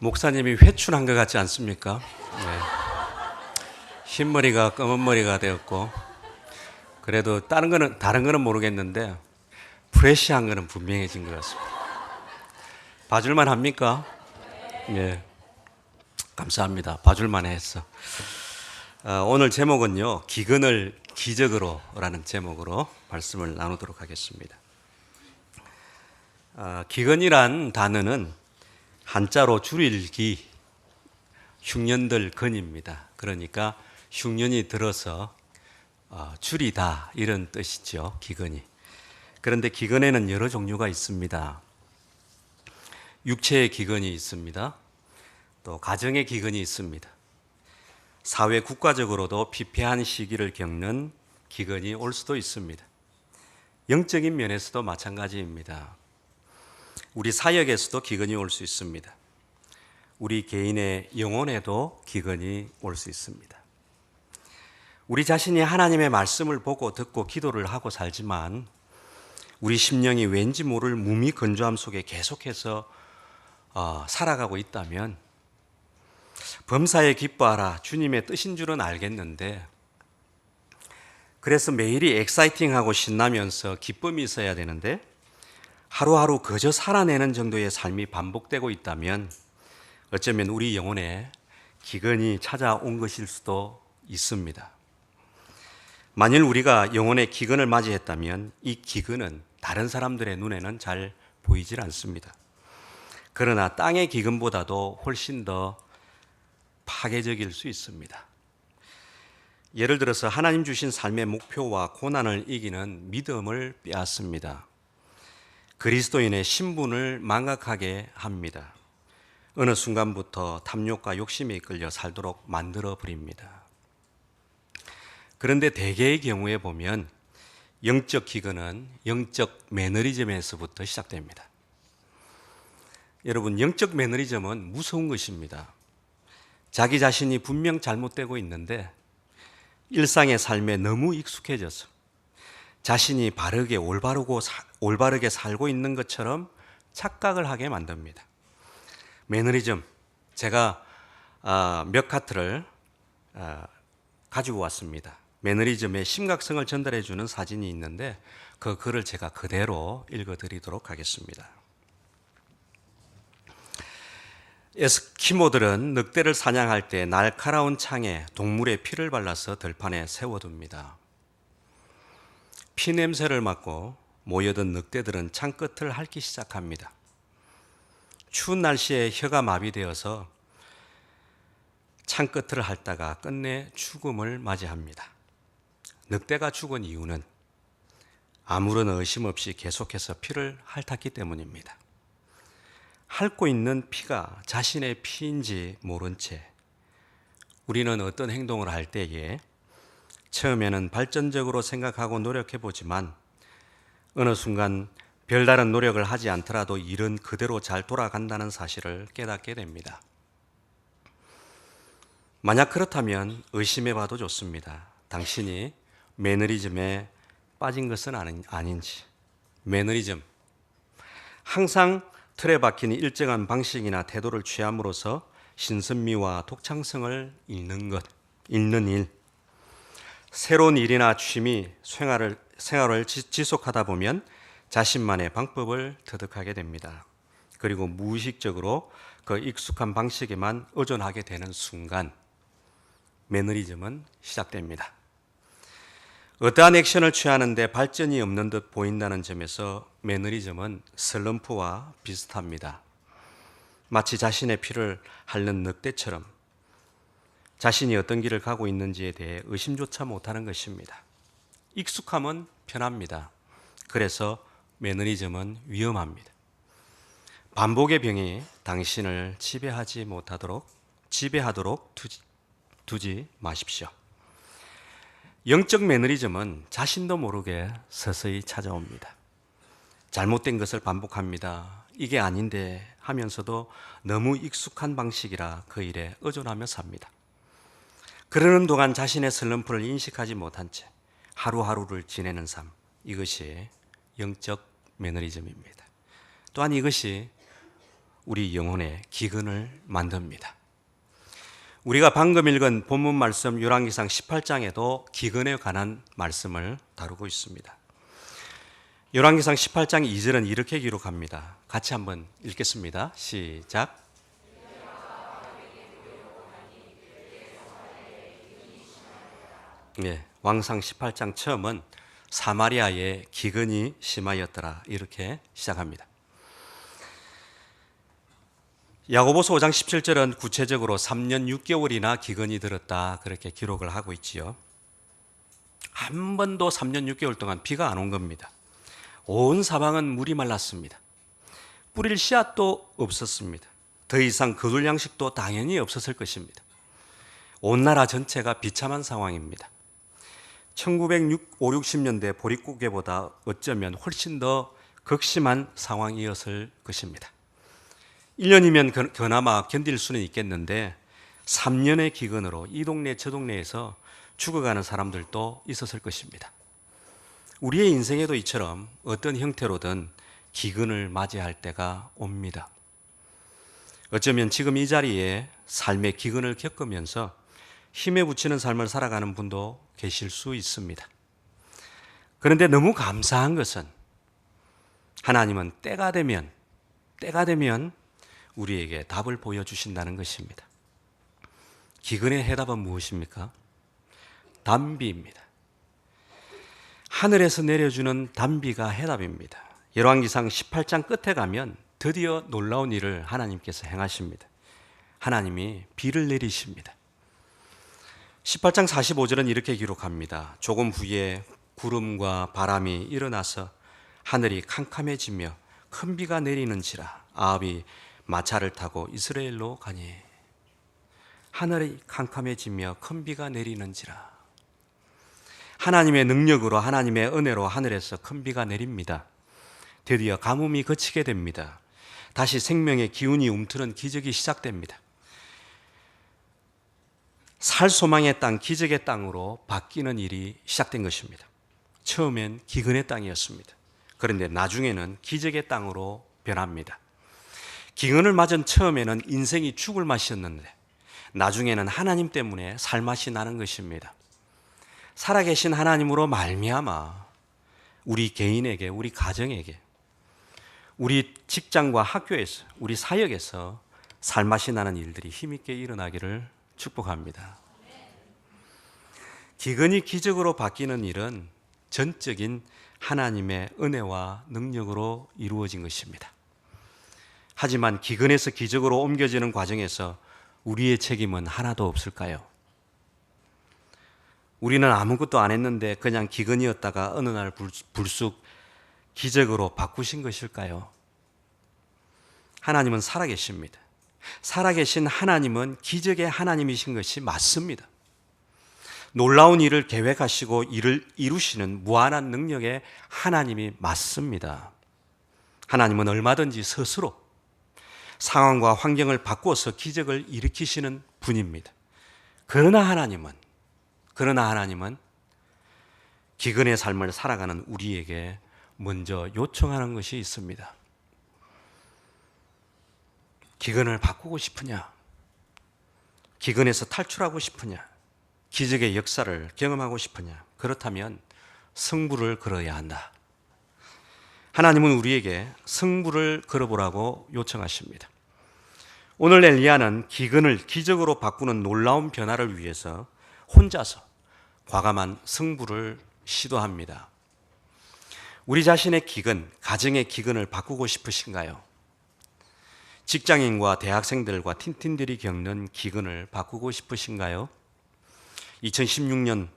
목사님이 회춘한 것 같지 않습니까? 네. 흰머리가 검은 머리가 되었고, 그래도 다른 거는 모르겠는데 프레시한 거는 분명해진 것 같습니다. 봐줄만 합니까? 예. 감사합니다. 봐줄만 했어. 오늘 제목은요, 기근을 기적으로 라는 제목으로 말씀을 나누도록 하겠습니다. 기근이란 단어는 한자로 줄일기, 흉년들 근입니다. 그러니까 흉년이 들어서 줄이다 이런 뜻이죠. 기근이. 그런데 기근에는 여러 종류가 있습니다. 육체의 기근이 있습니다. 또 가정의 기근이 있습니다. 사회 국가적으로도 피폐한 시기를 겪는 기근이 올 수도 있습니다. 영적인 면에서도 마찬가지입니다. 우리 사역에서도 기근이 올 수 있습니다. 우리 개인의 영혼에도 기근이 올 수 있습니다. 우리 자신이 하나님의 말씀을 보고 듣고 기도를 하고 살지만 우리 심령이 왠지 모를 무미건조함 속에 계속해서 살아가고 있다면 범사에 기뻐하라 주님의 뜻인 줄은 알겠는데, 그래서 매일이 엑사이팅하고 신나면서 기쁨이 있어야 되는데 하루하루 그저 살아내는 정도의 삶이 반복되고 있다면 어쩌면 우리 영혼에 기근이 찾아온 것일 수도 있습니다. 만일 우리가 영혼의 기근을 맞이했다면 이 기근은 다른 사람들의 눈에는 잘 보이질 않습니다. 그러나 땅의 기근보다도 훨씬 더 파괴적일 수 있습니다. 예를 들어서 하나님 주신 삶의 목표와 고난을 이기는 믿음을 빼앗습니다. 그리스도인의 신분을 망각하게 합니다. 어느 순간부터 탐욕과 욕심에 이끌려 살도록 만들어 버립니다. 그런데 대개의 경우에 보면 영적 기근은 영적 매너리즘에서부터 시작됩니다. 여러분, 영적 매너리즘은 무서운 것입니다. 자기 자신이 분명 잘못되고 있는데 일상의 삶에 너무 익숙해져서 자신이 올바르게 살고 있는 것처럼 착각을 하게 만듭니다. 매너리즘, 제가 몇 카트를 가지고 왔습니다. 매너리즘의 심각성을 전달해 주는 사진이 있는데 그 글을 제가 그대로 읽어드리도록 하겠습니다. 에스키모들은 늑대를 사냥할 때 날카로운 창에 동물의 피를 발라서 들판에 세워둡니다. 피 냄새를 맡고 모여든 늑대들은 창 끝을 핥기 시작합니다. 추운 날씨에 혀가 마비되어서 창 끝을 핥다가 끝내 죽음을 맞이합니다. 늑대가 죽은 이유는 아무런 의심 없이 계속해서 피를 핥았기 때문입니다. 핥고 있는 피가 자신의 피인지 모른 채 우리는 어떤 행동을 할 때에 처음에는 발전적으로 생각하고 노력해보지만 어느 순간 별다른 노력을 하지 않더라도 일은 그대로 잘 돌아간다는 사실을 깨닫게 됩니다. 만약 그렇다면 의심해봐도 좋습니다. 당신이 매너리즘에 빠진 것은 아닌지. 매너리즘, 항상 틀에 박힌 일정한 방식이나 태도를 취함으로써 신선미와 독창성을 잃는 일. 새로운 일이나 취미, 생활을 지속하다 보면 자신만의 방법을 터득하게 됩니다. 그리고 무의식적으로 그 익숙한 방식에만 의존하게 되는 순간 매너리즘은 시작됩니다. 어떠한 액션을 취하는데 발전이 없는 듯 보인다는 점에서 매너리즘은 슬럼프와 비슷합니다. 마치 자신의 피를 핥는 늑대처럼 자신이 어떤 길을 가고 있는지에 대해 의심조차 못하는 것입니다. 익숙함은 편합니다. 그래서 매너리즘은 위험합니다. 반복의 병이 당신을 지배하도록 두지 마십시오. 영적 매너리즘은 자신도 모르게 서서히 찾아옵니다. 잘못된 것을 반복합니다. 이게 아닌데 하면서도 너무 익숙한 방식이라 그 일에 의존하며 삽니다. 그러는 동안 자신의 슬럼프를 인식하지 못한 채 하루하루를 지내는 삶, 이것이 영적 매너리즘입니다. 또한 이것이 우리 영혼의 기근을 만듭니다. 우리가 방금 읽은 본문 말씀 열왕기상 18장에도 기근에 관한 말씀을 다루고 있습니다. 열왕기상 18장 2절은 이렇게 기록합니다. 같이 한번 읽겠습니다. 시작. 네, 왕상 18장 처음은 사마리아에 기근이 심하였더라 이렇게 시작합니다. 야고보서 5장 17절은 구체적으로 3년 6개월이나 기근이 들었다 그렇게 기록을 하고 있지요. 한 번도 3년 6개월 동안 비가 안 온 겁니다. 온 사방은 물이 말랐습니다. 뿌릴 씨앗도 없었습니다. 더 이상 거둘 양식도 당연히 없었을 것입니다. 온 나라 전체가 비참한 상황입니다. 1950, 60년대 보릿고개보다 어쩌면 훨씬 더 극심한 상황이었을 것입니다. 1년이면 그나마 견딜 수는 있겠는데 3년의 기근으로 이 동네 저 동네에서 죽어가는 사람들도 있었을 것입니다. 우리의 인생에도 이처럼 어떤 형태로든 기근을 맞이할 때가 옵니다. 어쩌면 지금 이 자리에 삶의 기근을 겪으면서 힘에 부치는 삶을 살아가는 분도 계실 수 있습니다. 그런데 너무 감사한 것은 하나님은 때가 되면 우리에게 답을 보여주신다는 것입니다. 기근의 해답은 무엇입니까? 단비입니다. 하늘에서 내려주는 단비가 해답입니다. 열왕기상 18장 끝에 가면 드디어 놀라운 일을 하나님께서 행하십니다. 하나님이 비를 내리십니다. 18장 45절은 이렇게 기록합니다. 조금 후에 구름과 바람이 일어나서 하늘이 캄캄해지며 큰 비가 내리는지라 아합이 마차를 타고 이스라엘로 가니. 하늘이 캄캄해지며 큰 비가 내리는지라. 하나님의 능력으로 하나님의 은혜로 하늘에서 큰 비가 내립니다. 드디어 가뭄이 그치게 됩니다. 다시 생명의 기운이 움트는 기적이 시작됩니다. 살 소망의 땅, 기적의 땅으로 바뀌는 일이 시작된 것입니다. 처음엔 기근의 땅이었습니다. 그런데 나중에는 기적의 땅으로 변합니다. 기근을 맞은 처음에는 인생이 죽을 맛이었는데 나중에는 하나님 때문에 살맛이 나는 것입니다. 살아계신 하나님으로 말미암아 우리 개인에게, 우리 가정에게, 우리 직장과 학교에서, 우리 사역에서 살맛이 나는 일들이 힘있게 일어나기를 축복합니다. 기근이 기적으로 바뀌는 일은 전적인 하나님의 은혜와 능력으로 이루어진 것입니다. 하지만 기근에서 기적으로 옮겨지는 과정에서 우리의 책임은 하나도 없을까요? 우리는 아무것도 안 했는데 그냥 기근이었다가 어느 날 불쑥 기적으로 바꾸신 것일까요? 하나님은 살아계십니다. 살아계신 하나님은 기적의 하나님이신 것이 맞습니다. 놀라운 일을 계획하시고 일을 이루시는 무한한 능력의 하나님이 맞습니다. 하나님은 얼마든지 스스로 상황과 환경을 바꿔서 기적을 일으키시는 분입니다. 그러나 하나님은 기근의 삶을 살아가는 우리에게 먼저 요청하는 것이 있습니다. 기근을 바꾸고 싶으냐? 기근에서 탈출하고 싶으냐? 기적의 역사를 경험하고 싶으냐? 그렇다면 승부를 걸어야 한다. 하나님은 우리에게 승부를 걸어보라고 요청하십니다. 오늘 엘리야는 기근을 기적으로 바꾸는 놀라운 변화를 위해서 혼자서 과감한 승부를 시도합니다. 우리 자신의 기근, 가정의 기근을 바꾸고 싶으신가요? 직장인과 대학생들과 틴틴들이 겪는 기근을 바꾸고 싶으신가요? 2016년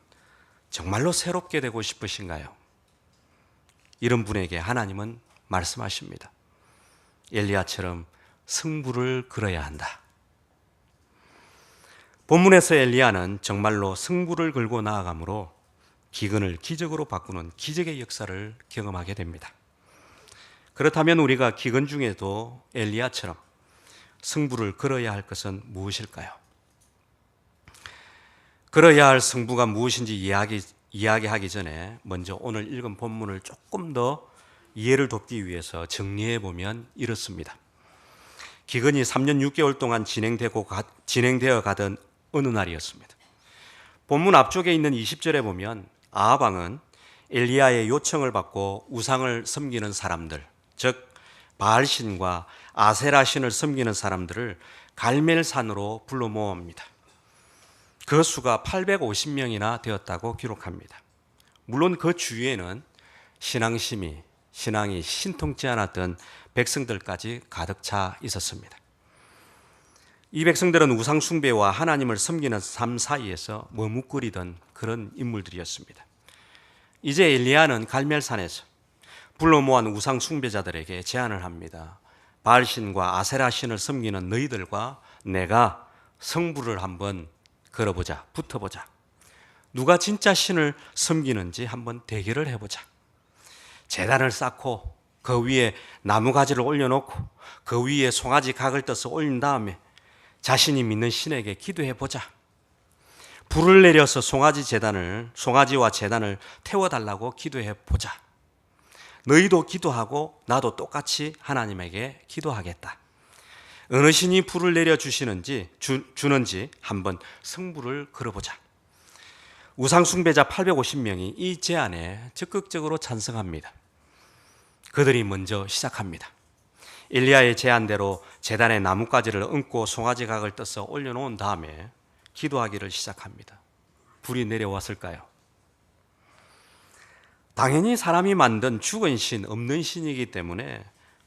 정말로 새롭게 되고 싶으신가요? 이런 분에게 하나님은 말씀하십니다. 엘리야처럼 승부를 걸어야 한다. 본문에서 엘리야는 정말로 승부를 걸고 나아가므로 기근을 기적으로 바꾸는 기적의 역사를 경험하게 됩니다. 그렇다면 우리가 기근 중에도 엘리야처럼 승부를 걸어야 할 것은 무엇일까요? 걸어야 할 승부가 무엇인지 이야기하기 전에 먼저 오늘 읽은 본문을 조금 더 이해를 돕기 위해서 정리해 보면 이렇습니다. 기근이 3년 6개월 동안 진행되어 가던 어느 날이었습니다. 본문 앞쪽에 있는 20절에 보면 아합 왕은 엘리야의 요청을 받고 우상을 섬기는 사람들, 즉 바알신과 아세라신을 섬기는 사람들을 갈멜산으로 불러 모읍니다. 그 수가 850명이나 되었다고 기록합니다. 물론 그 주위에는 신앙이 신통치 않았던 백성들까지 가득 차 있었습니다. 이 백성들은 우상 숭배와 하나님을 섬기는 삶 사이에서 머뭇거리던 그런 인물들이었습니다. 이제 엘리야는 갈멜산에서 불러 모은 우상 숭배자들에게 제안을 합니다. 바알신과 아세라신을 섬기는 너희들과 내가 성부를 한번 걸어보자, 붙어보자. 누가 진짜 신을 섬기는지 한번 대결을 해보자. 제단을 쌓고 그 위에 나무가지를 올려놓고 그 위에 송아지 각을 떠서 올린 다음에 자신이 믿는 신에게 기도해보자. 불을 내려서 송아지와 제단을 태워달라고 기도해보자. 너희도 기도하고 나도 똑같이 하나님에게 기도하겠다. 어느 신이 불을 내려주시는지 주는지 한번 승부를 걸어보자. 우상 숭배자 850명이 이 제안에 적극적으로 찬성합니다. 그들이 먼저 시작합니다. 엘리야의 제안대로 제단에 나뭇가지를 얹고 송아지 각을 떠서 올려놓은 다음에 기도하기를 시작합니다. 불이 내려왔을까요? 당연히 사람이 만든 죽은 신, 없는 신이기 때문에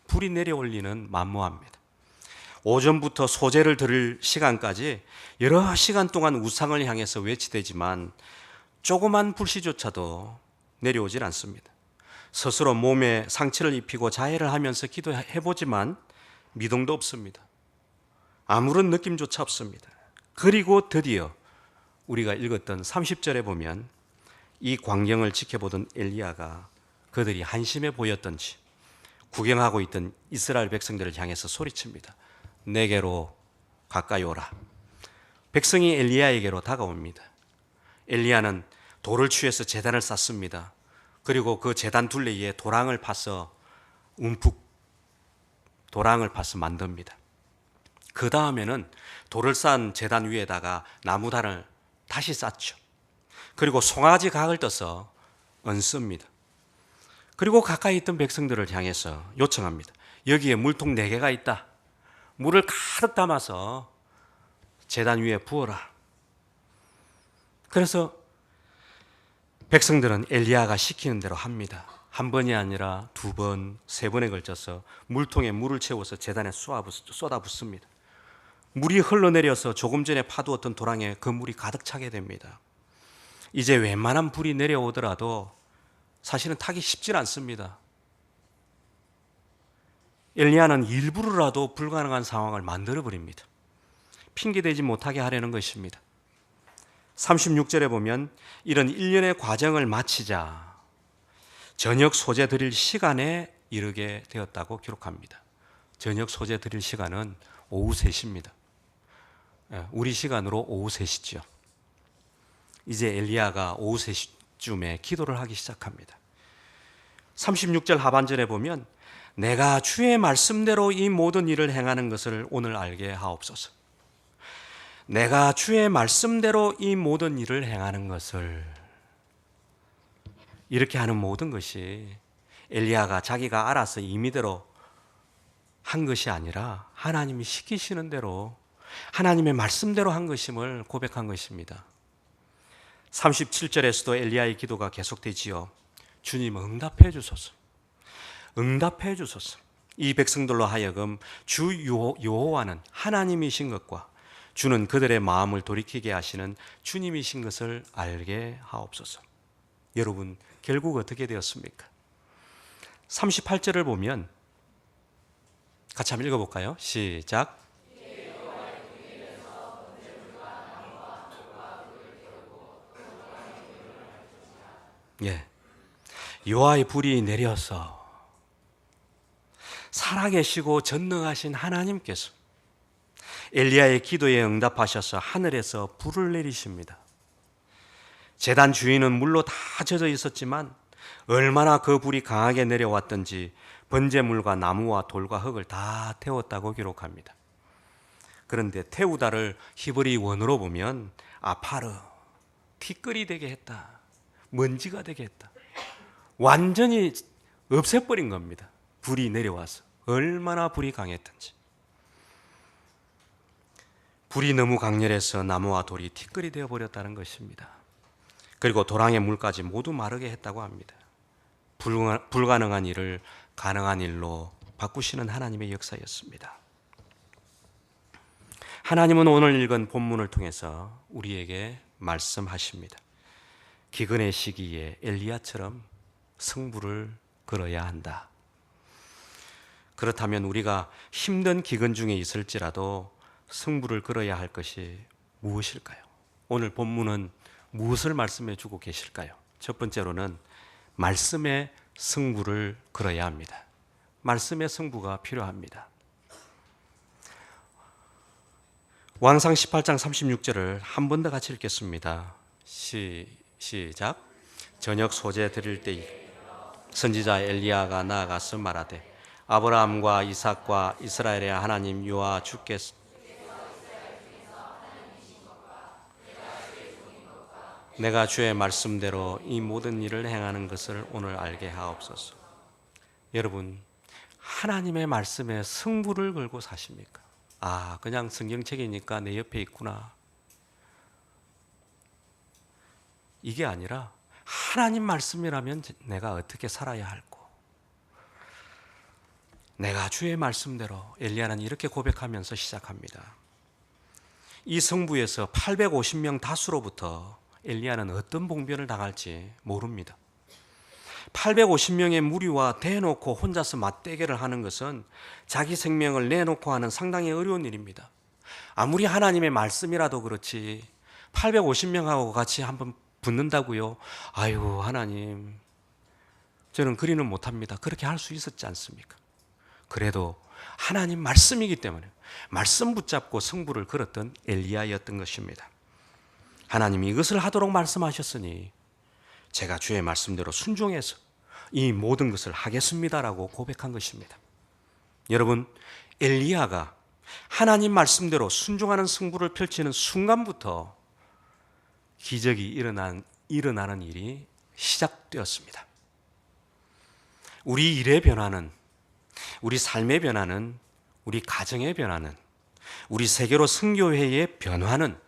불이 내려올 리는 만무합니다. 오전부터 소제를 드릴 시간까지 여러 시간 동안 우상을 향해서 외치되지만 조그만 불씨조차도 내려오질 않습니다. 스스로 몸에 상처를 입히고 자해를 하면서 기도해보지만 미동도 없습니다. 아무런 느낌조차 없습니다. 그리고 드디어 우리가 읽었던 30절에 보면 이 광경을 지켜보던 엘리야가 그들이 한심해 보였던지 구경하고 있던 이스라엘 백성들을 향해서 소리칩니다. 내게로 가까이 오라. 백성이 엘리야에게로 다가옵니다. 엘리야는 돌을 취해서 제단을 쌓습니다. 그리고 그 제단 둘레에 도랑을 파서 만듭니다. 그 다음에는 돌을 쌓은 제단 위에다가 나무단을 다시 쌓죠. 그리고 송아지 각을 떠서 얹습니다. 그리고 가까이 있던 백성들을 향해서 요청합니다. 여기에 물통 4개가 있다. 물을 가득 담아서 제단 위에 부어라. 그래서 백성들은 엘리야가 시키는 대로 합니다. 한 번이 아니라 2번, 3번에 걸쳐서 물통에 물을 채워서 제단에 쏟아붓습니다. 물이 흘러내려서 조금 전에 파두었던 도랑에 그 물이 가득 차게 됩니다. 이제 웬만한 불이 내려오더라도 사실은 타기 쉽지 않습니다. 엘리야는 일부러라도 불가능한 상황을 만들어버립니다. 핑계대지 못하게 하려는 것입니다. 36절에 보면 이런 일련의 과정을 마치자 저녁 소재 드릴 시간에 이르게 되었다고 기록합니다. 저녁 소재 드릴 시간은 오후 3시입니다. 우리 시간으로 오후 3시죠. 이제 엘리야가 오후 3시쯤에 기도를 하기 시작합니다. 36절 하반절에 보면 내가 주의 말씀대로 이 모든 일을 행하는 것을 오늘 알게 하옵소서. 내가 주의 말씀대로 이 모든 일을 행하는 것을, 이렇게 하는 모든 것이 엘리야가 자기가 알아서 임의대로 한 것이 아니라 하나님이 시키시는 대로 하나님의 말씀대로 한 것임을 고백한 것입니다. 37절에서도 엘리야의 기도가 계속되지요. 주님 응답해 주소서. 응답해 주소서. 이 백성들로 하여금 주 여호와는 하나님이신 것과 주는 그들의 마음을 돌이키게 하시는 주님이신 것을 알게 하옵소서. 여러분, 결국 어떻게 되었습니까? 38절을 보면 같이 한번 읽어볼까요? 시작. 여호와의 불이 내려서 살아계시고 전능하신 하나님께서 엘리야의 기도에 응답하셔서 하늘에서 불을 내리십니다. 제단 주위는 물로 다 젖어 있었지만 얼마나 그 불이 강하게 내려왔던지 번제물과 나무와 돌과 흙을 다 태웠다고 기록합니다. 그런데 태우다를 히브리 원어로 보면 아파르, 티끌이 되게 했다, 먼지가 되게 했다, 완전히 없애버린 겁니다. 불이 내려와서 얼마나 불이 강했던지. 불이 너무 강렬해서 나무와 돌이 티끌이 되어버렸다는 것입니다. 그리고 도랑의 물까지 모두 마르게 했다고 합니다. 불가능한 일을 가능한 일로 바꾸시는 하나님의 역사였습니다. 하나님은 오늘 읽은 본문을 통해서 우리에게 말씀하십니다. 기근의 시기에 엘리야처럼 승부를 걸어야 한다. 그렇다면 우리가 힘든 기근 중에 있을지라도 승부를 걸어야 할 것이 무엇일까요? 오늘 본문은 무엇을 말씀해 주고 계실까요? 첫 번째로는 말씀의 승부를 걸어야 합니다. 말씀의 승부가 필요합니다. 왕상 18장 36절을 한 번 더 같이 읽겠습니다. 시작. 저녁 소재 드릴 때 선지자 엘리야가 나아가서 말하되 아브라함과 이삭과 이스라엘의 하나님 여호와 주께서 내가 주의 말씀대로 이 모든 일을 행하는 것을 오늘 알게 하옵소서. 여러분, 하나님의 말씀에 승부를 걸고 사십니까? 그냥 성경책이니까 내 옆에 있구나. 이게 아니라 하나님 말씀이라면 내가 어떻게 살아야 할고, 내가 주의 말씀대로, 엘리야는 이렇게 고백하면서 시작합니다. 이 성부에서 850명 다수로부터 엘리야는 어떤 봉변을 당할지 모릅니다. 850명의 무리와 대놓고 혼자서 맞대결을 하는 것은 자기 생명을 내놓고 하는 상당히 어려운 일입니다. 아무리 하나님의 말씀이라도 그렇지 850명하고 같이 한번 붙는다고요? 아이고 하나님, 저는 그리는 못합니다. 그렇게 할 수 있었지 않습니까? 그래도 하나님 말씀이기 때문에 말씀 붙잡고 승부를 걸었던 엘리야였던 것입니다. 하나님이 이것을 하도록 말씀하셨으니 제가 주의 말씀대로 순종해서 이 모든 것을 하겠습니다라고 고백한 것입니다. 여러분, 엘리야가 하나님 말씀대로 순종하는 승부를 펼치는 순간부터 기적이 일어나는 일이 시작되었습니다. 우리 일의 변화는, 우리 삶의 변화는, 우리 가정의 변화는, 우리 세계로 선교회의 변화는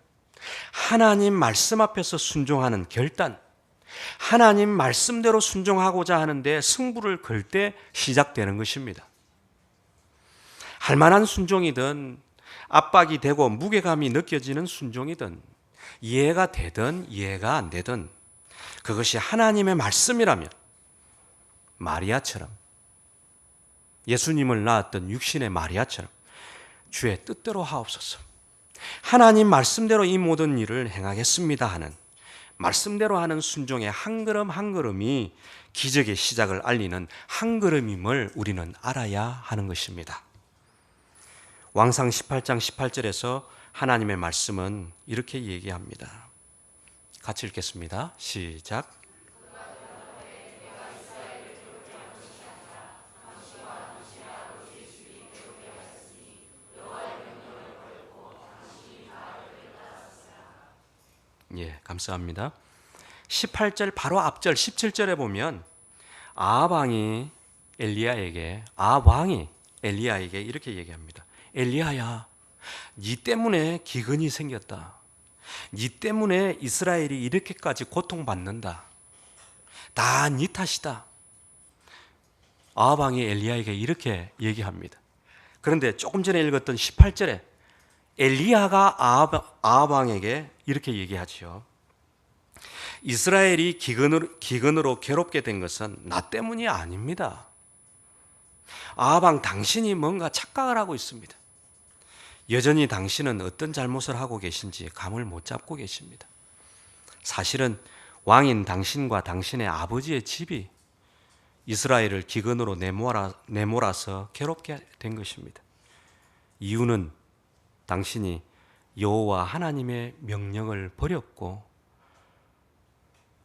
하나님 말씀 앞에서 순종하는 결단, 하나님 말씀대로 순종하고자 하는데 승부를 걸 때 시작되는 것입니다. 할 만한 순종이든 압박이 되고 무게감이 느껴지는 순종이든 이해가 되든 이해가 안 되든 그것이 하나님의 말씀이라면 마리아처럼, 예수님을 낳았던 육신의 마리아처럼 주의 뜻대로 하옵소서, 하나님 말씀대로 이 모든 일을 행하겠습니다 하는 말씀대로 하는 순종의 한 걸음 한 걸음이 기적의 시작을 알리는 한 걸음임을 우리는 알아야 하는 것입니다. 왕상 18장 18절에서 하나님의 말씀은 이렇게 얘기합니다. 같이 읽겠습니다. 시작. 예, 감사합니다. 18절 바로 앞절 17절에 보면 아합 왕이 엘리야에게 이렇게 얘기합니다. 엘리야야, 네 때문에 기근이 생겼다. 네 때문에 이스라엘이 이렇게까지 고통받는다. 다 네 탓이다. 아합 왕이 엘리야에게 이렇게 얘기합니다. 그런데 조금 전에 읽었던 18절에 엘리야가 아합 왕에게 이렇게 얘기하지요. 이스라엘이 기근으로 괴롭게 된 것은 나 때문이 아닙니다. 아합 왕, 당신이 뭔가 착각을 하고 있습니다. 여전히 당신은 어떤 잘못을 하고 계신지 감을 못 잡고 계십니다. 사실은 왕인 당신과 당신의 아버지의 집이 이스라엘을 기근으로 내몰아서 괴롭게 된 것입니다. 이유는 당신이 여호와 하나님의 명령을 버렸고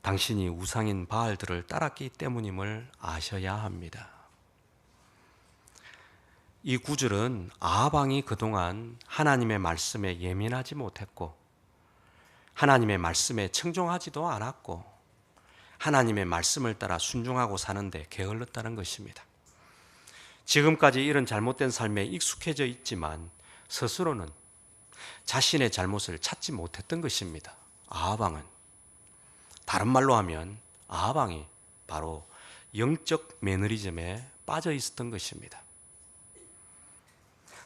당신이 우상인 바알들을 따랐기 때문임을 아셔야 합니다. 이 구절은 아합 왕이 그동안 하나님의 말씀에 예민하지 못했고 하나님의 말씀에 청종하지도 않았고 하나님의 말씀을 따라 순종하고 사는데 게을렀다는 것입니다. 지금까지 이런 잘못된 삶에 익숙해져 있지만 스스로는 자신의 잘못을 찾지 못했던 것입니다. 아합 왕은, 다른 말로 하면 아합 왕이 바로 영적 매너리즘에 빠져 있었던 것입니다.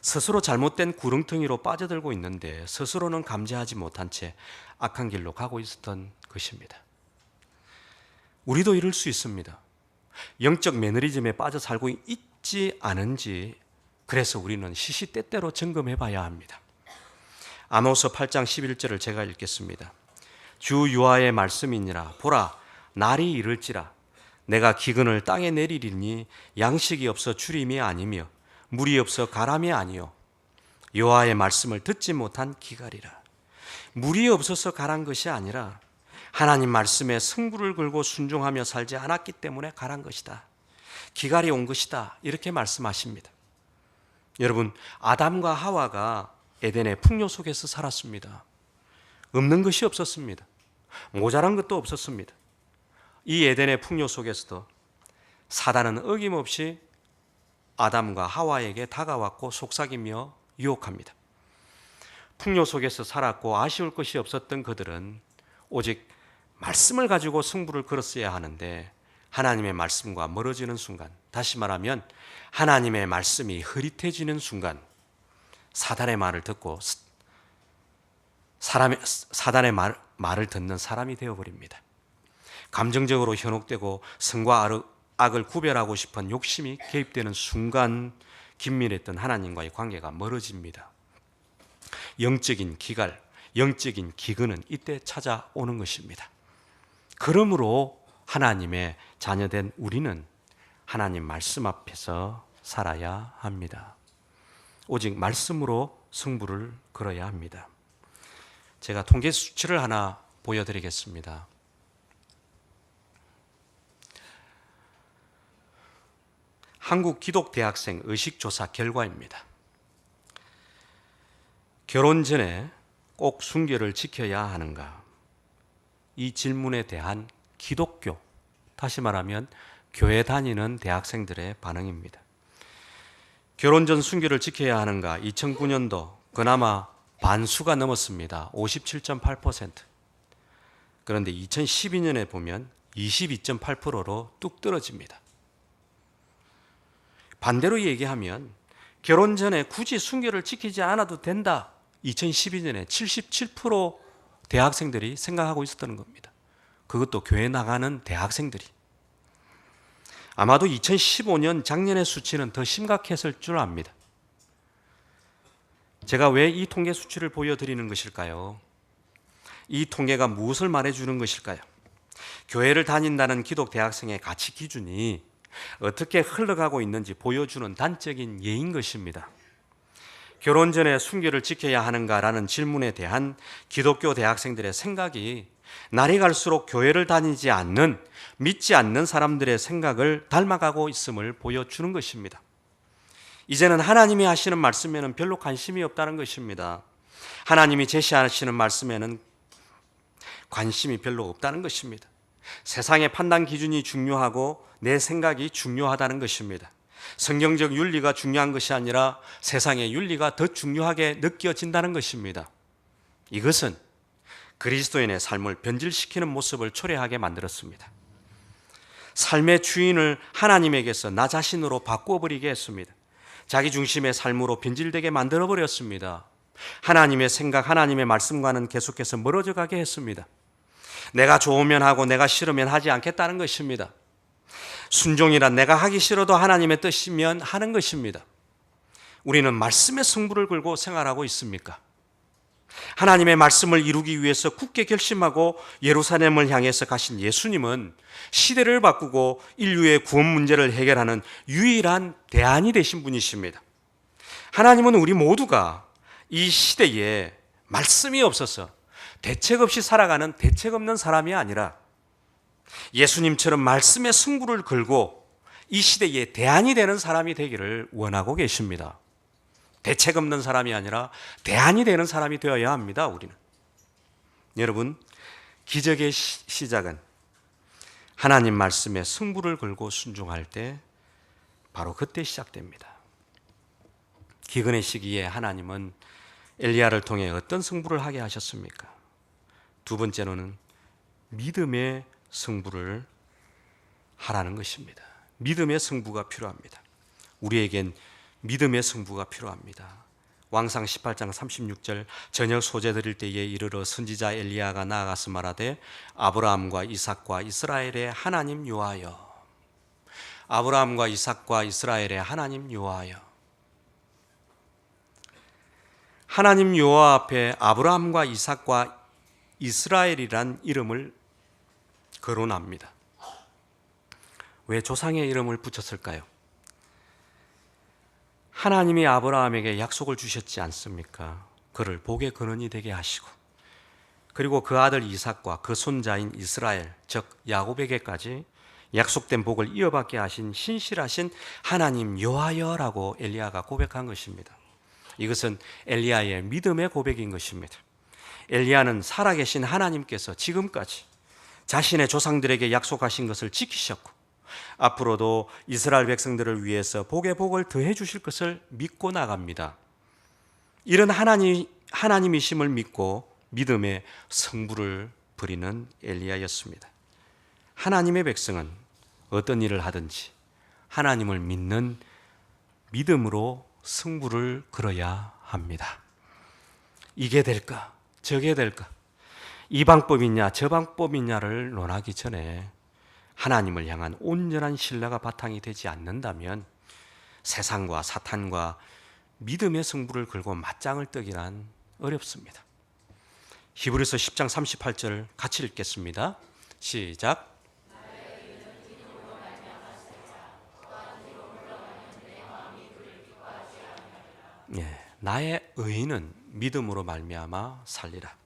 스스로 잘못된 구렁텅이로 빠져들고 있는데 스스로는 감지하지 못한 채 악한 길로 가고 있었던 것입니다. 우리도 이럴 수 있습니다. 영적 매너리즘에 빠져 살고 있지 않은지, 그래서 우리는 시시때때로 점검해 봐야 합니다. 아모스 8장 11절을 제가 읽겠습니다. 주 여호와의 말씀이니라. 보라, 날이 이를지라. 내가 기근을 땅에 내리리니 양식이 없어 주림이 아니며 물이 없어 가람이 아니요 여호와의 말씀을 듣지 못한 기갈이라. 물이 없어서 가란 것이 아니라 하나님 말씀에 승부를 걸고 순종하며 살지 않았기 때문에 가란 것이다. 기갈이 온 것이다. 이렇게 말씀하십니다. 여러분, 아담과 하와가 에덴의 풍요 속에서 살았습니다. 없는 것이 없었습니다. 모자란 것도 없었습니다. 이 에덴의 풍요 속에서도 사단은 어김없이 아담과 하와에게 다가왔고 속삭이며 유혹합니다. 풍요 속에서 살았고 아쉬울 것이 없었던 그들은 오직 말씀을 가지고 승부를 걸었어야 하는데 하나님의 말씀과 멀어지는 순간, 다시 말하면 하나님의 말씀이 흐릿해지는 순간 사단의 말을 듣고 사단의 말을 듣는 사람이 되어버립니다. 감정적으로 현혹되고 선과 악을 구별하고 싶은 욕심이 개입되는 순간 긴밀했던 하나님과의 관계가 멀어집니다. 영적인 기갈, 영적인 기근은 이때 찾아오는 것입니다. 그러므로 하나님의 자녀된 우리는 하나님 말씀 앞에서 살아야 합니다. 오직 말씀으로 승부를 걸어야 합니다. 제가 통계 수치를 하나 보여드리겠습니다. 한국 기독대학생 의식조사 결과입니다. 결혼 전에 꼭 순결을 지켜야 하는가? 이 질문에 대한 기독교, 다시 말하면 교회 다니는 대학생들의 반응입니다. 결혼 전 순결을 지켜야 하는가? 2009년도 그나마 반수가 넘었습니다. 57.8%. 그런데 2012년에 보면 22.8%로 뚝 떨어집니다. 반대로 얘기하면 결혼 전에 굳이 순결을 지키지 않아도 된다. 2012년에 77% 대학생들이 생각하고 있었다는 겁니다. 그것도 교회 나가는 대학생들이. 아마도 2015년 작년의 수치는 더 심각했을 줄 압니다. 제가 왜 이 통계 수치를 보여드리는 것일까요? 이 통계가 무엇을 말해주는 것일까요? 교회를 다닌다는 기독 대학생의 가치 기준이 어떻게 흘러가고 있는지 보여주는 단적인 예인 것입니다. 결혼 전에 순결을 지켜야 하는가라는 질문에 대한 기독교 대학생들의 생각이 날이 갈수록 교회를 다니지 않는, 믿지 않는 사람들의 생각을 닮아가고 있음을 보여주는 것입니다. 이제는 하나님이 하시는 말씀에는 별로 관심이 없다는 것입니다. 하나님이 제시하시는 말씀에는 관심이 별로 없다는 것입니다. 세상의 판단 기준이 중요하고 내 생각이 중요하다는 것입니다. 성경적 윤리가 중요한 것이 아니라 세상의 윤리가 더 중요하게 느껴진다는 것입니다. 이것은 그리스도인의 삶을 변질시키는 모습을 초래하게 만들었습니다. 삶의 주인을 하나님에게서 나 자신으로 바꿔버리게 했습니다. 자기 중심의 삶으로 변질되게 만들어버렸습니다. 하나님의 생각, 하나님의 말씀과는 계속해서 멀어져 가게 했습니다. 내가 좋으면 하고 내가 싫으면 하지 않겠다는 것입니다. 순종이란 내가 하기 싫어도 하나님의 뜻이면 하는 것입니다. 우리는 말씀의 승부를 걸고 생활하고 있습니까? 하나님의 말씀을 이루기 위해서 굳게 결심하고 예루살렘을 향해서 가신 예수님은 시대를 바꾸고 인류의 구원 문제를 해결하는 유일한 대안이 되신 분이십니다. 하나님은 우리 모두가 이 시대에 말씀이 없어서 대책 없이 살아가는 대책 없는 사람이 아니라 예수님처럼 말씀의 승부를 걸고 이 시대에 대안이 되는 사람이 되기를 원하고 계십니다. 대책 없는 사람이 아니라 대안이 되는 사람이 되어야 합니다. 우리는. 여러분, 기적의 시작은 하나님 말씀에 승부를 걸고 순종할 때 바로 그때 시작됩니다. 기근의 시기에 하나님은 엘리야를 통해 어떤 승부를 하게 하셨습니까? 두 번째로는 믿음의 승부를 하라는 것입니다. 믿음의 승부가 필요합니다. 우리에겐 믿음의 승부가 필요합니다. 왕상 18장 36절 저녁 소재 드릴 때에 이르러 선지자 엘리야가 나아가서 말하되 아브라함과 이삭과 이스라엘의 하나님 여호와여, 아브라함과 이삭과 이스라엘의 하나님 여호와여. 하나님 여호와 앞에 아브라함과 이삭과 이스라엘이란 이름을 거론합니다. 왜 조상의 이름을 붙였을까요? 하나님이 아브라함에게 약속을 주셨지 않습니까? 그를 복의 근원이 되게 하시고, 그리고 그 아들 이삭과 그 손자인 이스라엘, 즉 야곱에게까지 약속된 복을 이어받게 하신 신실하신 하나님 여호와여라고 엘리야가 고백한 것입니다. 이것은 엘리야의 믿음의 고백인 것입니다. 엘리야는 살아계신 하나님께서 지금까지 자신의 조상들에게 약속하신 것을 지키셨고, 앞으로도 이스라엘 백성들을 위해서 복의 복을 더해 주실 것을 믿고 나갑니다. 이런 하나님이심을 믿고 믿음의 승부를 벌이는 엘리야였습니다. 하나님의 백성은 어떤 일을 하든지 하나님을 믿는 믿음으로 승부를 걸어야 합니다. 이게 될까? 저게 될까? 이 방법이냐 저 방법이냐를 논하기 전에 하나님을 향한 온전한 신뢰가 바탕이 되지 않는다면 세상과 사탄과 믿음의 승부를 걸고 맞짱을 뜨기란 어렵습니다. 히브리서 10장 38절 같이 읽겠습니다. 시작. 나의 의인은 믿음으로 말미암아 살리라.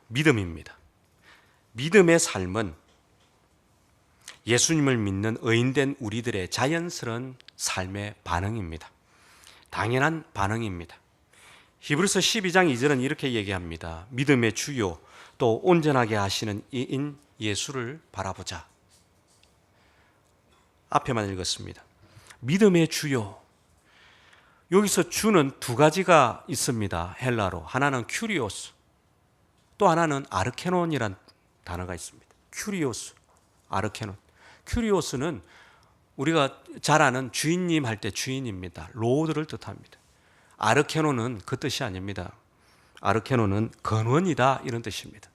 믿음입니다. 믿음의 삶은 예수님을 믿는 의인된 우리들의 자연스러운 삶의 반응입니다. 당연한 반응입니다. 히브리서 12장 2절은 이렇게 얘기합니다. 믿음의 주요 또 온전하게 하시는 이인 예수를 바라보자. 앞에만 읽었습니다. 믿음의 주요. 여기서 주는 두 가지가 있습니다. 헬라로. 하나는 큐리오스, 또 하나는 아르케논이란 단어가 있습니다. 큐리오스, 아르케논. 큐리오스는 우리가 잘 아는 주인님 할 때 주인입니다. 로드를 뜻합니다. 아르케논은 그 뜻이 아닙니다. 아르케논은 근원이다 이런 뜻입니다.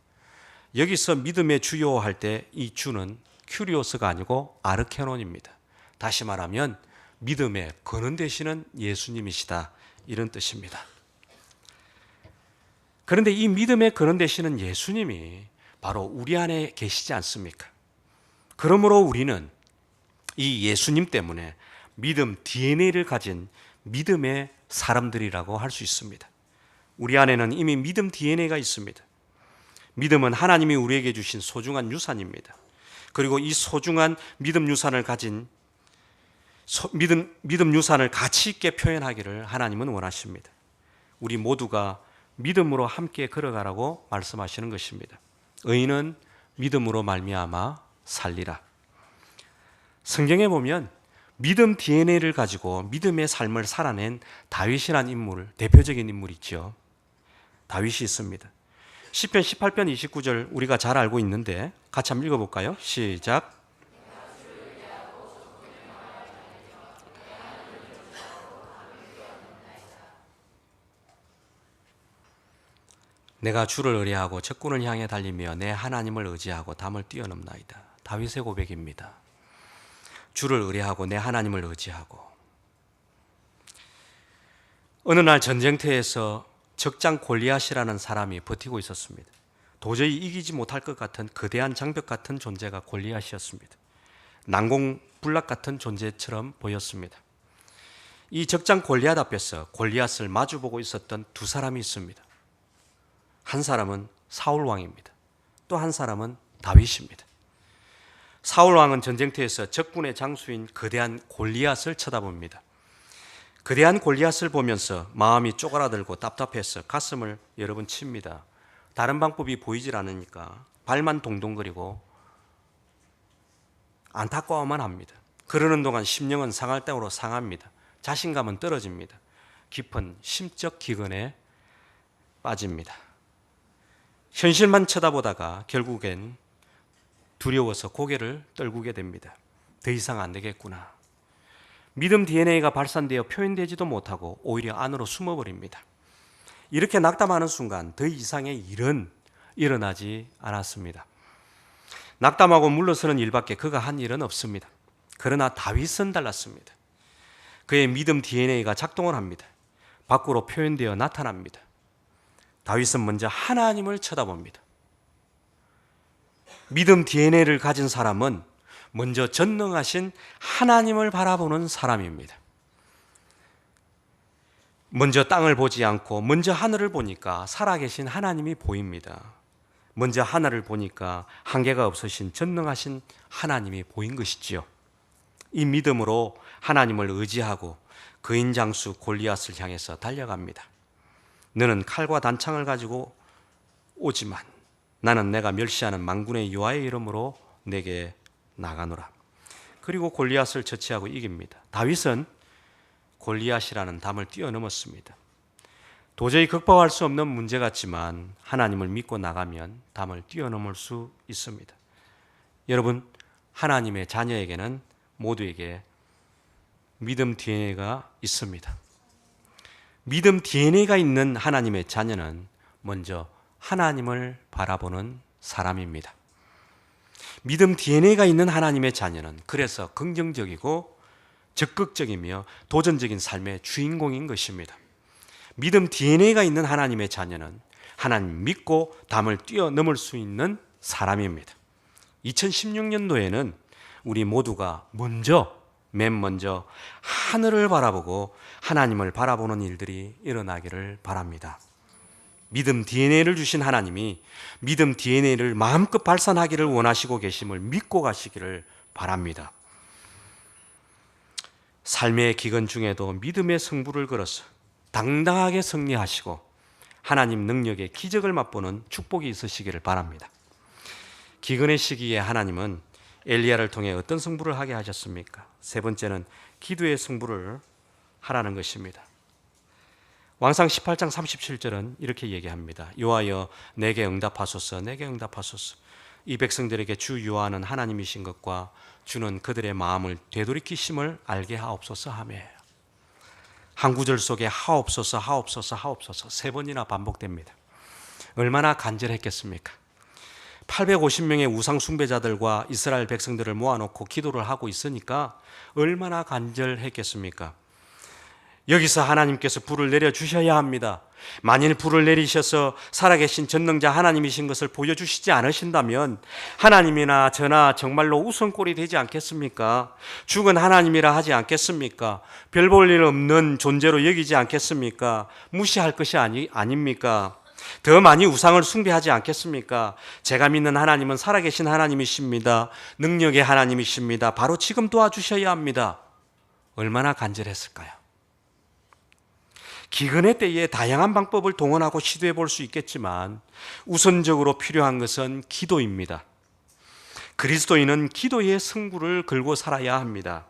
여기서 믿음의 주요 할 때 이 주는 큐리오스가 아니고 아르케논입니다. 다시 말하면 믿음의 근원 되시는 예수님이시다 이런 뜻입니다. 그런데 이 믿음의 근원 되시는 예수님이 바로 우리 안에 계시지 않습니까? 그러므로 우리는 이 예수님 때문에 믿음 DNA를 가진 믿음의 사람들이라고 할 수 있습니다. 우리 안에는 이미 믿음 DNA가 있습니다. 믿음은 하나님이 우리에게 주신 소중한 유산입니다. 그리고 이 소중한 믿음 유산을 가진 믿음 유산을 가치 있게 표현하기를 하나님은 원하십니다. 우리 모두가 믿음으로 함께 걸어가라고 말씀하시는 것입니다. 의인은 믿음으로 말미암아 살리라. 성경에 보면 믿음 DNA를 가지고 믿음의 삶을 살아낸 다윗이라는 인물, 대표적인 인물이 있죠. 다윗이 있습니다. 시편 18편 29절 우리가 잘 알고 있는데 같이 한번 읽어볼까요? 시작. 내가 주를 의뢰하고 적군을 향해 달리며 내 하나님을 의지하고 담을 뛰어넘나이다. 다윗의 고백입니다. 주를 의뢰하고 내 하나님을 의지하고. 어느 날 전쟁터에서 적장 골리앗이라는 사람이 버티고 있었습니다. 도저히 이기지 못할 것 같은 거대한 장벽 같은 존재가 골리앗이었습니다. 난공불락 같은 존재처럼 보였습니다. 이 적장 골리앗 앞에서 골리앗을 마주보고 있었던 두 사람이 있습니다. 한 사람은 사울 왕입니다. 또 한 사람은 다윗입니다. 사울 왕은 전쟁터에서 적군의 장수인 거대한 골리앗을 쳐다봅니다. 거대한 골리앗을 보면서 마음이 쪼그라들고 답답해서 가슴을 여러 번 칩니다. 다른 방법이 보이질 않으니까 발만 동동거리고 안타까워만 합니다. 그러는 동안 심령은 상할 대로 상합니다. 자신감은 떨어집니다. 깊은 심적 기근에 빠집니다. 현실만 쳐다보다가 결국엔 두려워서 고개를 떨구게 됩니다. 더 이상 안 되겠구나. 믿음 DNA가 발산되어 표현되지도 못하고 오히려 안으로 숨어버립니다. 이렇게 낙담하는 순간 더 이상의 일은 일어나지 않았습니다. 낙담하고 물러서는 일밖에 그가 한 일은 없습니다. 그러나 다윗은 달랐습니다. 그의 믿음 DNA가 작동을 합니다. 밖으로 표현되어 나타납니다. 다윗은 먼저 하나님을 쳐다봅니다. 믿음 DNA를 가진 사람은 먼저 전능하신 하나님을 바라보는 사람입니다. 먼저 땅을 보지 않고 먼저 하늘을 보니까 살아계신 하나님이 보입니다. 먼저 하늘을 보니까 한계가 없으신 전능하신 하나님이 보인 것이지요. 이 믿음으로 하나님을 의지하고 거인 장수 골리앗을 향해서 달려갑니다. 너는 칼과 단창을 가지고 오지만 나는 내가 멸시하는 만군의 여호와의 이름으로 내게 나가노라. 그리고 골리앗을 처치하고 이깁니다. 다윗은 골리앗이라는 담을 뛰어넘었습니다. 도저히 극복할 수 없는 문제 같지만 하나님을 믿고 나가면 담을 뛰어넘을 수 있습니다. 여러분, 하나님의 자녀에게는 모두에게 믿음 DNA가 있습니다. 믿음 DNA가 있는 하나님의 자녀는 먼저 하나님을 바라보는 사람입니다. 믿음 DNA가 있는 하나님의 자녀는 그래서 긍정적이고 적극적이며 도전적인 삶의 주인공인 것입니다. 믿음 DNA가 있는 하나님의 자녀는 하나님 믿고 담을 뛰어넘을 수 있는 사람입니다. 2016년도에는 우리 모두가 맨 먼저 하늘을 바라보고 하나님을 바라보는 일들이 일어나기를 바랍니다. 믿음 DNA를 주신 하나님이 믿음 DNA를 마음껏 발산하기를 원하시고 계심을 믿고 가시기를 바랍니다. 삶의 기근 중에도 믿음의 승부를 걸어서 당당하게 승리하시고 하나님 능력의 기적을 맛보는 축복이 있으시기를 바랍니다. 기근의 시기에 하나님은 엘리야를 통해 어떤 승부를 하게 하셨습니까? 세 번째는 기도의 승부를 하라는 것입니다. 왕상 18장 37절은 이렇게 얘기합니다. 여호와여 내게 응답하소서, 내게 응답하소서. 이 백성들에게 주 여호와는 하나님이신 것과 주는 그들의 마음을 되돌이키심을 알게 하옵소서 하며, 한 구절 속에 하옵소서 하옵소서 하옵소서 세 번이나 반복됩니다. 얼마나 간절했겠습니까? 850명의 우상 숭배자들과 이스라엘 백성들을 모아놓고 기도를 하고 있으니까 얼마나 간절했겠습니까? 여기서 하나님께서 불을 내려주셔야 합니다. 만일 불을 내리셔서 살아계신 전능자 하나님이신 것을 보여주시지 않으신다면 하나님이나 저나 정말로 우선꼴이 되지 않겠습니까? 죽은 하나님이라 하지 않겠습니까? 별 볼 일 없는 존재로 여기지 않겠습니까? 무시할 것이 아닙니까? 더 많이 우상을 숭배하지 않겠습니까? 제가 믿는 하나님은 살아계신 하나님이십니다. 능력의 하나님이십니다. 바로 지금 도와주셔야 합니다. 얼마나 간절했을까요? 기근의 때에 다양한 방법을 동원하고 시도해 볼 수 있겠지만 우선적으로 필요한 것은 기도입니다. 그리스도인은 기도의 승부를 걸고 살아야 합니다.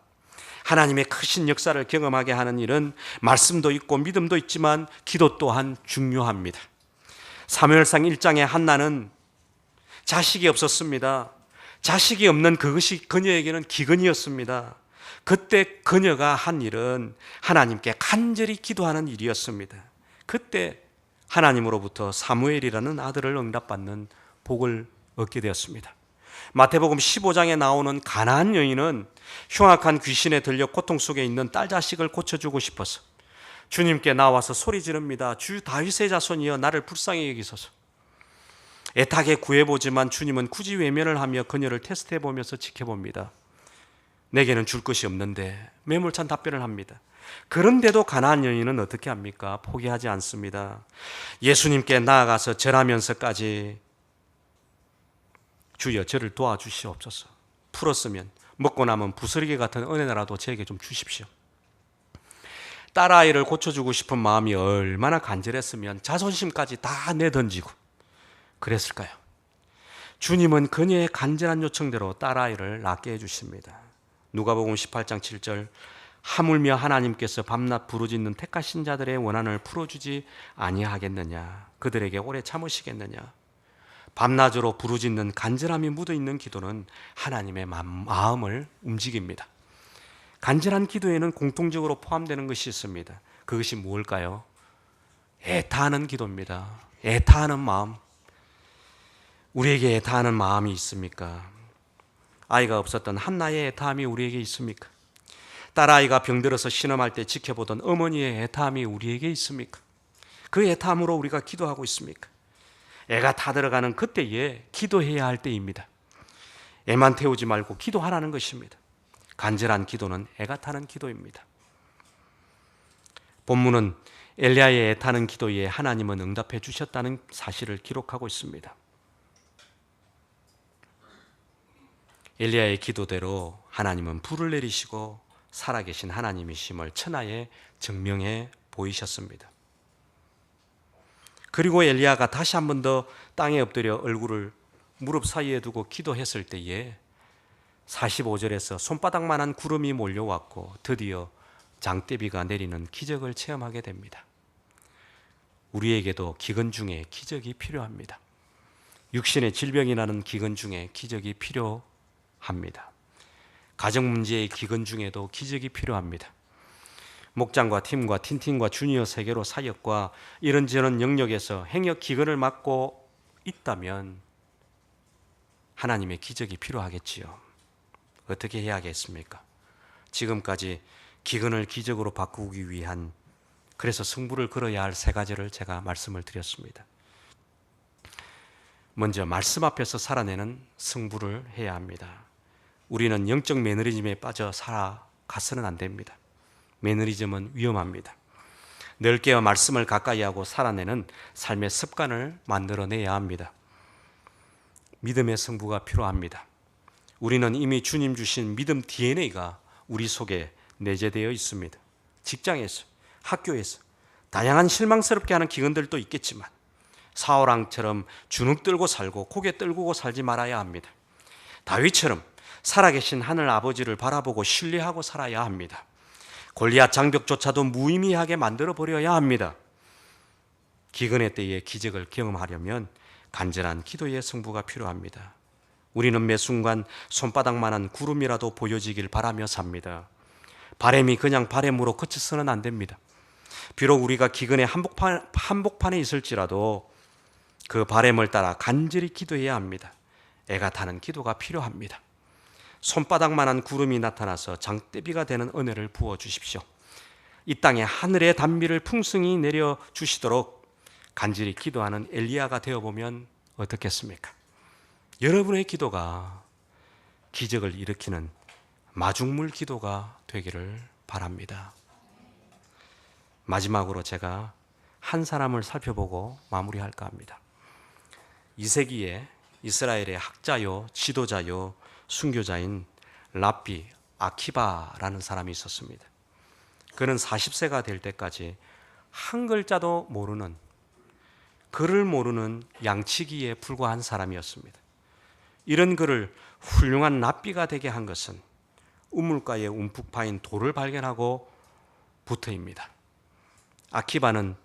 하나님의 크신 역사를 경험하게 하는 일은 말씀도 있고 믿음도 있지만 기도 또한 중요합니다. 사무엘상 1장의 한나는 자식이 없었습니다. 자식이 없는 그것이 그녀에게는 기근이었습니다. 그때 그녀가 한 일은 하나님께 간절히 기도하는 일이었습니다. 그때 하나님으로부터 사무엘이라는 아들을 응답받는 복을 얻게 되었습니다. 마태복음 15장에 나오는 가나안 여인은 흉악한 귀신에 들려 고통 속에 있는 딸 자식을 고쳐주고 싶어서 주님께 나와서 소리 지릅니다. 주 다윗의 자손이여 나를 불쌍히 여기소서. 애타게 구해보지만 주님은 굳이 외면을 하며 그녀를 테스트해보면서 지켜봅니다. 내게는 줄 것이 없는데 매몰찬 답변을 합니다. 그런데도 가나안 여인은 어떻게 합니까? 포기하지 않습니다. 예수님께 나아가서 절하면서까지 주여 저를 도와주시옵소서. 풀었으면 먹고 남은 부스러기 같은 은혜라도 저에게 좀 주십시오. 딸아이를 고쳐주고 싶은 마음이 얼마나 간절했으면 자존심까지 다 내던지고 그랬을까요? 주님은 그녀의 간절한 요청대로 딸아이를 낳게 해주십니다. 누가복음 18장 7절, 하물며 하나님께서 밤낮 부르짖는 택하신 자들의 원한을 풀어주지 아니하겠느냐, 그들에게 오래 참으시겠느냐. 밤낮으로 부르짖는 간절함이 묻어있는 기도는 하나님의 마음을 움직입니다. 간절한 기도에는 공통적으로 포함되는 것이 있습니다. 그것이 무엇일까요? 애타하는 기도입니다. 애타하는 마음. 우리에게 애타하는 마음이 있습니까? 아이가 없었던 한나의 애타함이 우리에게 있습니까? 딸아이가 병들어서 신음할 때 지켜보던 어머니의 애타함이 우리에게 있습니까? 그 애타함으로 우리가 기도하고 있습니까? 애가 타들어가는 그때에 기도해야 할 때입니다. 애만 태우지 말고 기도하라는 것입니다. 간절한 기도는 애가 타는 기도입니다. 본문은 엘리야의 애타는 기도에 하나님은 응답해 주셨다는 사실을 기록하고 있습니다. 엘리야의 기도대로 하나님은 불을 내리시고 살아계신 하나님이심을 천하에 증명해 보이셨습니다. 그리고 엘리야가 다시 한 번 더 땅에 엎드려 얼굴을 무릎 사이에 두고 기도했을 때에 45절에서 손바닥만한 구름이 몰려왔고 드디어 장대비가 내리는 기적을 체험하게 됩니다. 우리에게도 기근 중에 기적이 필요합니다. 육신의 질병이 나는 기근 중에 기적이 필요합니다. 가정 문제의 기근 중에도 기적이 필요합니다. 목장과 팀과 틴틴과 주니어 세계로 사역과 이런저런 영역에서 행역 기근을 맡고 있다면 하나님의 기적이 필요하겠지요. 어떻게 해야겠습니까? 지금까지 기근을 기적으로 바꾸기 위한, 그래서 승부를 걸어야 할 세 가지를 제가 말씀을 드렸습니다. 먼저 말씀 앞에서 살아내는 승부를 해야 합니다. 우리는 영적 매너리즘에 빠져 살아가서는 안 됩니다. 매너리즘은 위험합니다. 늘 깨어 말씀을 가까이 하고 살아내는 삶의 습관을 만들어내야 합니다. 믿음의 승부가 필요합니다. 우리는 이미 주님 주신 믿음 DNA가 우리 속에 내재되어 있습니다. 직장에서, 학교에서 다양한 실망스럽게 하는 기근들도 있겠지만 사울왕처럼 주눅 들고 살고 고개 떨구고 살지 말아야 합니다. 다윗처럼 살아계신 하늘 아버지를 바라보고 신뢰하고 살아야 합니다. 골리앗 장벽조차도 무의미하게 만들어 버려야 합니다. 기근의 때에 기적을 경험하려면 간절한 기도의 승부가 필요합니다. 우리는 매 순간 손바닥만한 구름이라도 보여지길 바라며 삽니다. 바람이 그냥 바람으로 그쳐서는 안 됩니다. 비록 우리가 기근의 한복판에 있을지라도 그 바람을 따라 간절히 기도해야 합니다. 애가 타는 기도가 필요합니다. 손바닥만한 구름이 나타나서 장대비가 되는 은혜를 부어주십시오. 이 땅에 하늘의 단비를 풍성히 내려주시도록 간절히 기도하는 엘리야가 되어보면 어떻겠습니까? 여러분의 기도가 기적을 일으키는 마중물 기도가 되기를 바랍니다. 마지막으로 제가 한 사람을 살펴보고 마무리할까 합니다. 2세기에 이스라엘의 학자요, 지도자요, 순교자인 랍비 아키바라는 사람이 있었습니다. 그는 40세가 될 때까지 한 글자도 모르는, 글을 모르는 양치기에 불과한 사람이었습니다. 이런 그를 훌륭한 랍비가 되게 한 것은 우물가에 움푹 파인 돌을 발견하고 부터입니다. 아키바는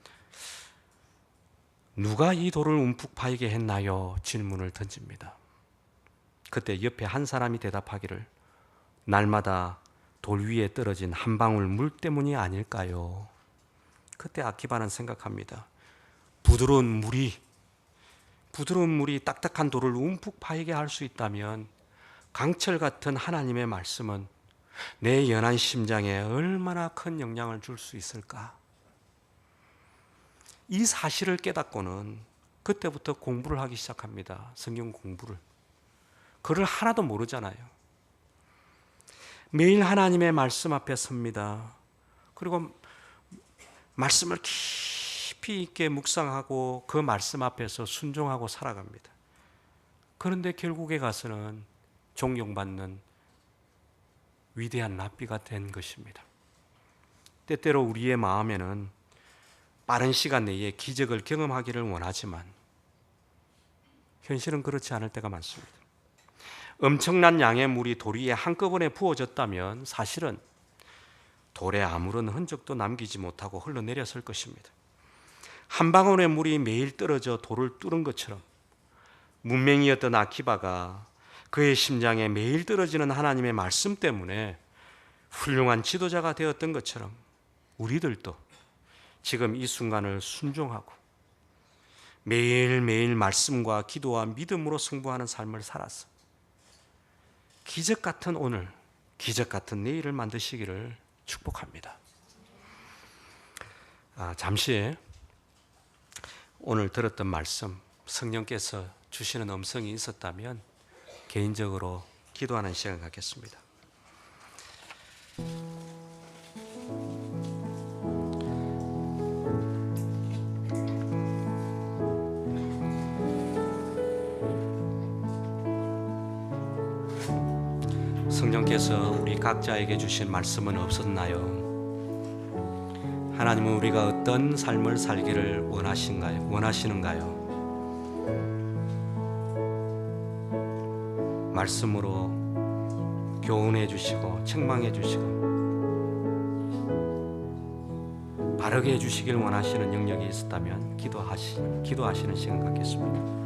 누가 이 돌을 움푹 파이게 했나요? 질문을 던집니다. 그때 옆에 한 사람이 대답하기를 날마다 돌 위에 떨어진 한 방울 물 때문이 아닐까요? 그때 아키바는 생각합니다. 부드러운 물이 딱딱한 돌을 움푹 파이게 할 수 있다면 강철 같은 하나님의 말씀은 내 연한 심장에 얼마나 큰 영향을 줄 수 있을까? 이 사실을 깨닫고는 그때부터 공부를 하기 시작합니다. 성경 공부를. 글을 하나도 모르잖아요. 매일 하나님의 말씀 앞에 섭니다. 그리고 말씀을 깊이 있게 묵상하고 그 말씀 앞에서 순종하고 살아갑니다. 그런데 결국에 가서는 존경받는 위대한 랍비가 된 것입니다. 때때로 우리의 마음에는 빠른 시간 내에 기적을 경험하기를 원하지만 현실은 그렇지 않을 때가 많습니다. 엄청난 양의 물이 돌 위에 한꺼번에 부어졌다면 사실은 돌에 아무런 흔적도 남기지 못하고 흘러내렸을 것입니다. 한 방울의 물이 매일 떨어져 돌을 뚫은 것처럼 문맹이었던 아키바가 그의 심장에 매일 떨어지는 하나님의 말씀 때문에 훌륭한 지도자가 되었던 것처럼 우리들도 지금 이 순간을 순종하고 매일매일 말씀과 기도와 믿음으로 승부하는 삶을 살아서 기적 같은 오늘, 기적 같은 내일을 만드시기를 축복합니다. 잠시 오늘 들었던 말씀, 성령께서 주시는 음성이 있었다면 개인적으로 기도하는 시간 갖겠습니다. 성령께서 우리 각자에게 주신 말씀은 없었나요? 하나님은 우리가 어떤 삶을 살기를 원하시는가요? 말씀으로 교훈해 주시고 책망해 주시고 바르게 해 주시길 원하시는 영역이 있었다면 기도하시는 시간 갖겠습니다.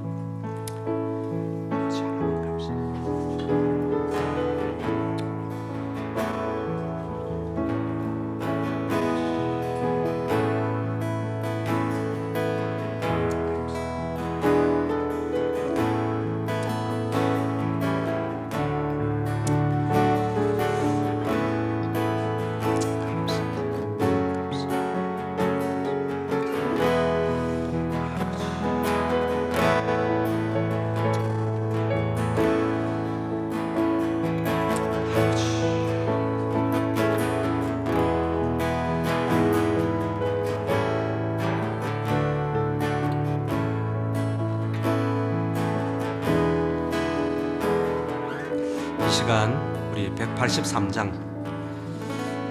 시간 우리 183장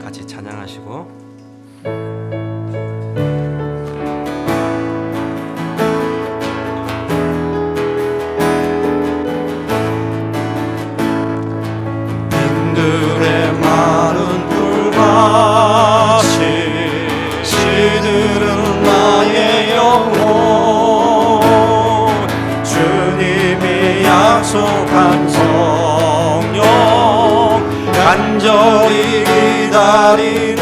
같이 찬양하시고 빈들의 마른 불밭이 시들은 나의 영혼 주님이 약속한 성령 간절히 기다리네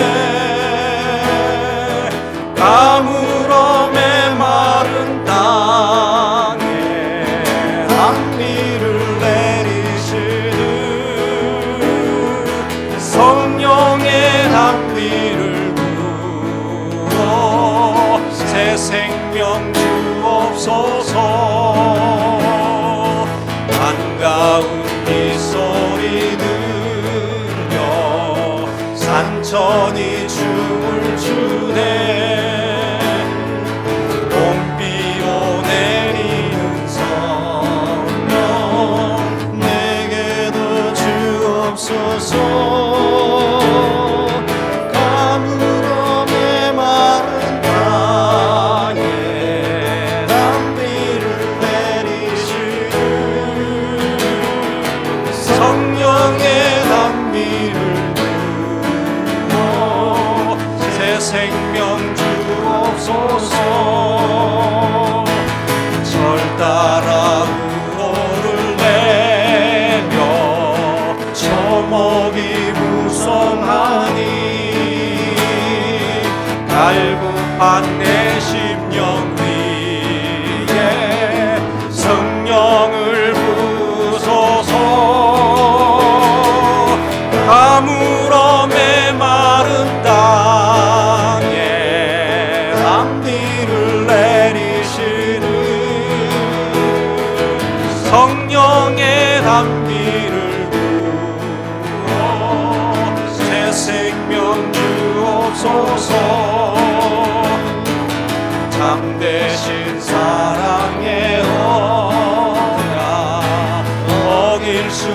가물어 메마른 땅에 단비를 내리시는 성령의 단비를 부어 새 생명 주옵소서 반가운 이 소리 들려 산천이 춤을 추네 봄비오 내리는 성령 내게도 주옵소서 가물어 메마른 땅에 단비를 내리시는 성령의 단비를 부어 새 생명 주옵소서 절 따라 우호를 내며 초목이 무성하니 갈급한 내 심령 위에 성령을 부소서 가물어 메마른 땅에 단비를 내리시는 성령의 단비를 부어 새 생명 주옵소서 참되신 사랑의 언약 어길 수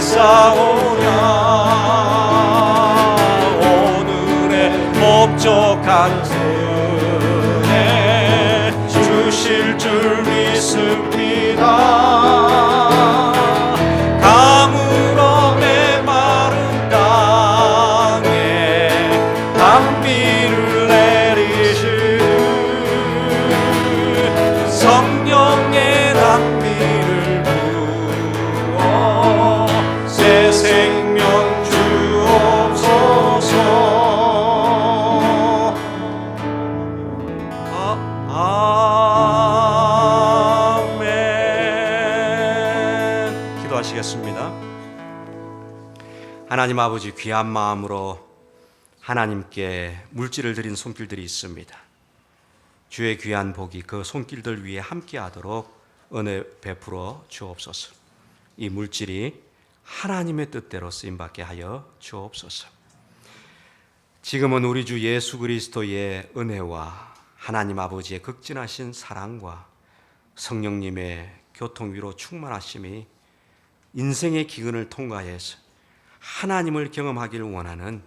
싸우랴. 오늘의 목적한 은혜 주실 줄 믿습니다. 가물어 메마른 땅에 단비를 내리시는 성령의 단비를 부어 새 생명 주옵소서. 아멘. 기도하시겠습니다. 하나님 아버지, 귀한 마음으로 하나님께 물질을 드린 손길들이 있습니다. 주의 귀한 복이 그 손길들 위에 함께하도록 은혜 베풀어 주옵소서. 이 물질이 하나님의 뜻대로 쓰임받게 하여 주옵소서. 지금은 우리 주 예수 그리스도의 은혜와 하나님 아버지의 극진하신 사랑과 성령님의 교통위로 충만하심이 인생의 기근을 통과해서 하나님을 경험하기를 원하는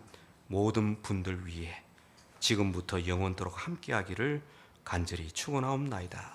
모든 분들 위해 지금부터 영원토록 함께하기를 간절히 축원하옵나이다.